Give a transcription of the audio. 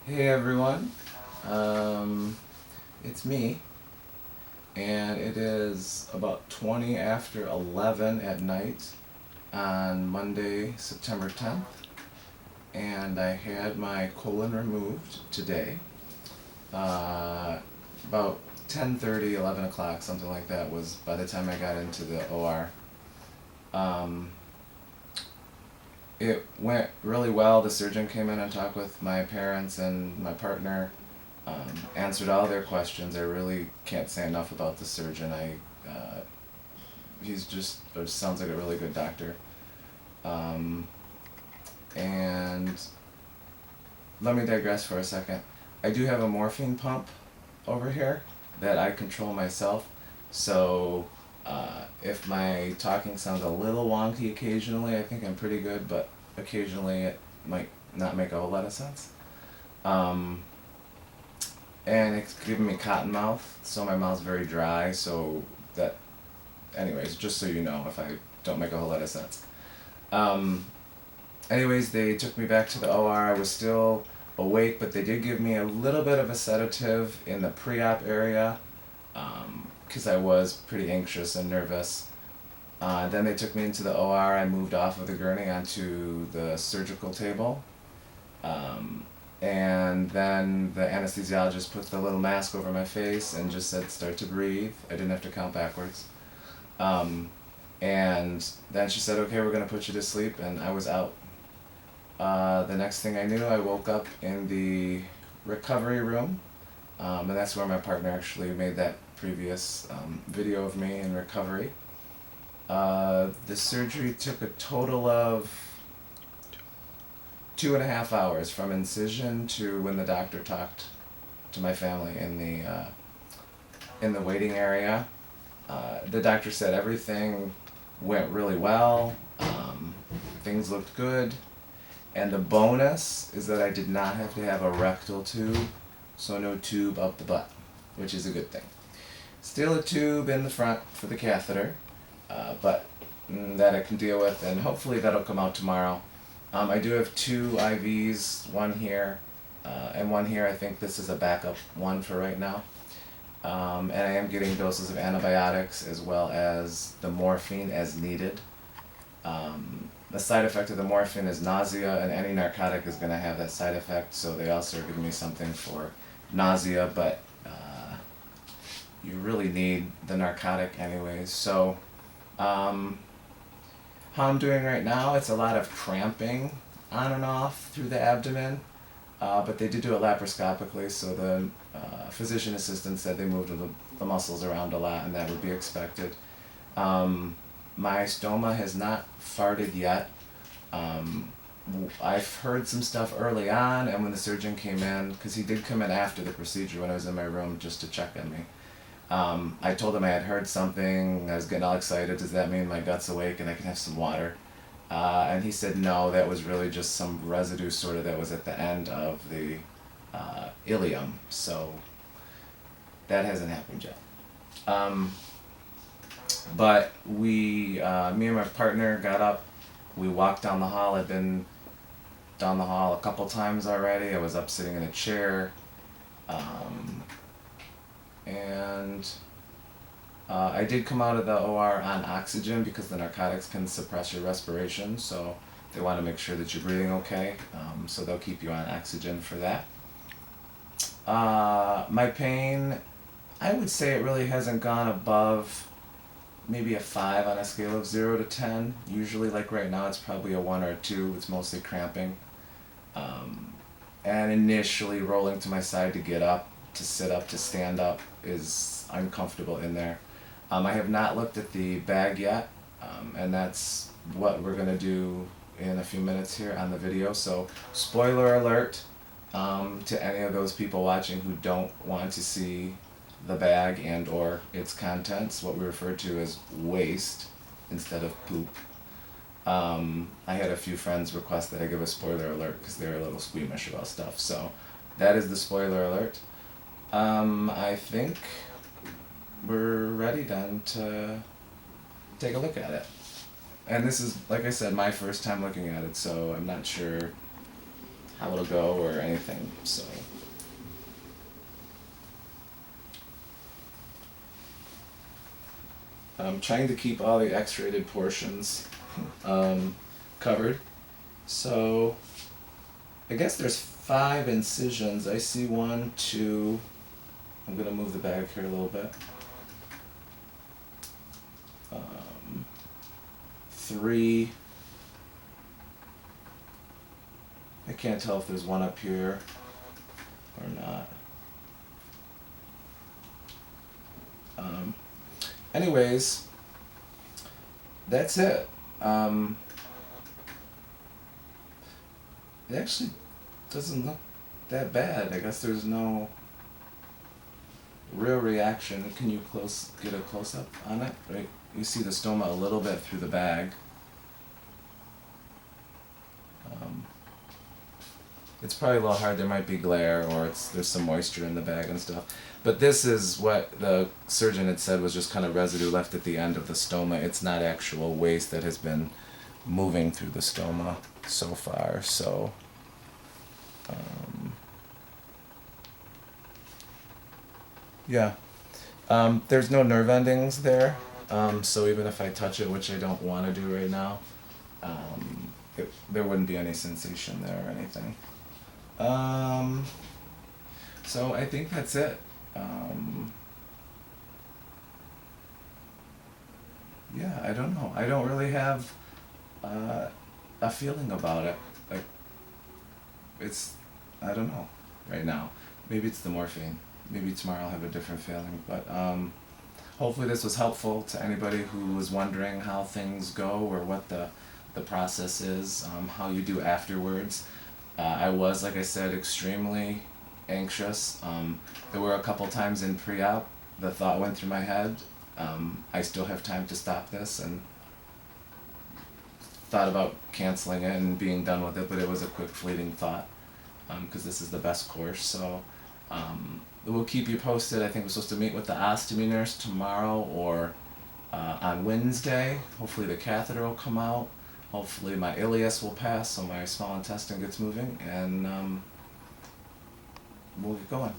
Hey everyone, it's me, and it is about 20 after 11 at night on Monday, September 10th, and I had my colon removed today. About 10:30, 11 o'clock, something like that was by the time I got into the OR. Um, it went really well. The surgeon came in and talked with my parents and my partner, answered all their questions. I really can't say enough about the surgeon. He's just, sounds like a really good doctor. Um, and let me digress for a second. I do have a morphine pump over here that I control myself. So if my talking sounds a little wonky occasionally, I think I'm pretty good, but occasionally it might not make a whole lot of sense. Um, and it's giving me cotton mouth, so my mouth's very dry. So that, anyways, just so you know, if I don't make a whole lot of sense. Um, anyways, they took me back to the OR. I was still awake, but they did give me a little bit of a sedative in the pre-op area because I was pretty anxious and nervous. Then they took me into the OR. I moved off of the gurney onto the surgical table. And then the anesthesiologist put the little mask over my face and just said, start to breathe. I didn't have to count backwards. And then she said, okay, we're going to put you to sleep, and I was out. The next thing I knew, I woke up in the recovery room, and that's where my partner actually made that previous video of me in recovery. The surgery took a total of 2.5 hours from incision to when the doctor talked to my family in the waiting area. The doctor said everything went really well. Things looked good. And the bonus is that I did not have to have a rectal tube, so no tube up the butt, which is a good thing. Still a tube in the front for the catheter, but that I can deal with, and hopefully that'll come out tomorrow. I do have 2 IVs, one here and one here. I think this is a backup one for right now. And I am getting doses of antibiotics as well as the morphine as needed. The side effect of the morphine is nausea, and any narcotic is going to have that side effect, so they also are giving me something for nausea, but you really need the narcotic anyways. So how I'm doing right now, it's a lot of cramping on and off through the abdomen, but they did do it laparoscopically, so the physician assistant said they moved the muscles around a lot, and that would be expected. My stoma has not farted yet. I've heard some stuff early on, and when the surgeon came in, because he did come in after the procedure when I was in my room just to check on me, I told him I had heard something. I was getting all excited. Does that mean my gut's awake and I can have some water? And he said no, that was really just some residue sort of that was at the end of the ileum. So that hasn't happened yet. But me and my partner got up. We walked down the hall. I've been down the hall a couple times already. I was up sitting in a chair. And I did come out of the OR on oxygen because the narcotics can suppress your respiration, so they want to make sure that you're breathing okay, so they'll keep you on oxygen for that. My pain, I would say it really hasn't gone above maybe a 5 on a scale of 0 to 10. Usually, like right now, it's probably a 1 or a 2. It's mostly cramping. And initially rolling to my side to get up, to sit up, to stand up is uncomfortable in there. I have not looked at the bag yet, and that's what we're going to do in a few minutes here on the video. So spoiler alert to any of those people watching who don't want to see the bag and or its contents, what we refer to as waste instead of poop. I had a few friends request that I give a spoiler alert because they're a little squeamish about stuff. So that is the spoiler alert. I think we're ready then to take a look at it. And this is, like I said, my first time looking at it, so I'm not sure how it'll go or anything, so. I'm trying to keep all the X-rated portions covered. So I guess there's 5 incisions. I see 1, 2. I'm gonna move the bag here a little bit. 3. I can't tell if there's 1 up here or not. Anyways, that's it. It actually doesn't look that bad. I guess there's no real reaction. Can you get a close-up on it? Right, you see the stoma a little bit through the bag. It's probably a little hard. There might be glare, or there's some moisture in the bag and stuff. But this is what the surgeon had said was just kind of residue left at the end of the stoma. It's not actual waste that has been moving through the stoma so far. So yeah, there's no nerve endings there. So even if I touch it, which I don't want to do right now, there wouldn't be any sensation there or anything. So I think that's it. Yeah, I don't know. I don't really have a feeling about it. Like, I don't know right now. Maybe it's the morphine. Maybe tomorrow I'll have a different feeling. But hopefully this was helpful to anybody who was wondering how things go or what the process is, how you do afterwards. I was, like I said, extremely anxious. There were a couple times in pre-op the thought went through my head, I still have time to stop this, and thought about canceling it and being done with it, but it was a quick fleeting thought, because this is the best course. So we'll keep you posted. I think we're supposed to meet with the ostomy nurse tomorrow or on Wednesday. Hopefully the catheter will come out. Hopefully my ileus will pass so my small intestine gets moving, and we'll get going.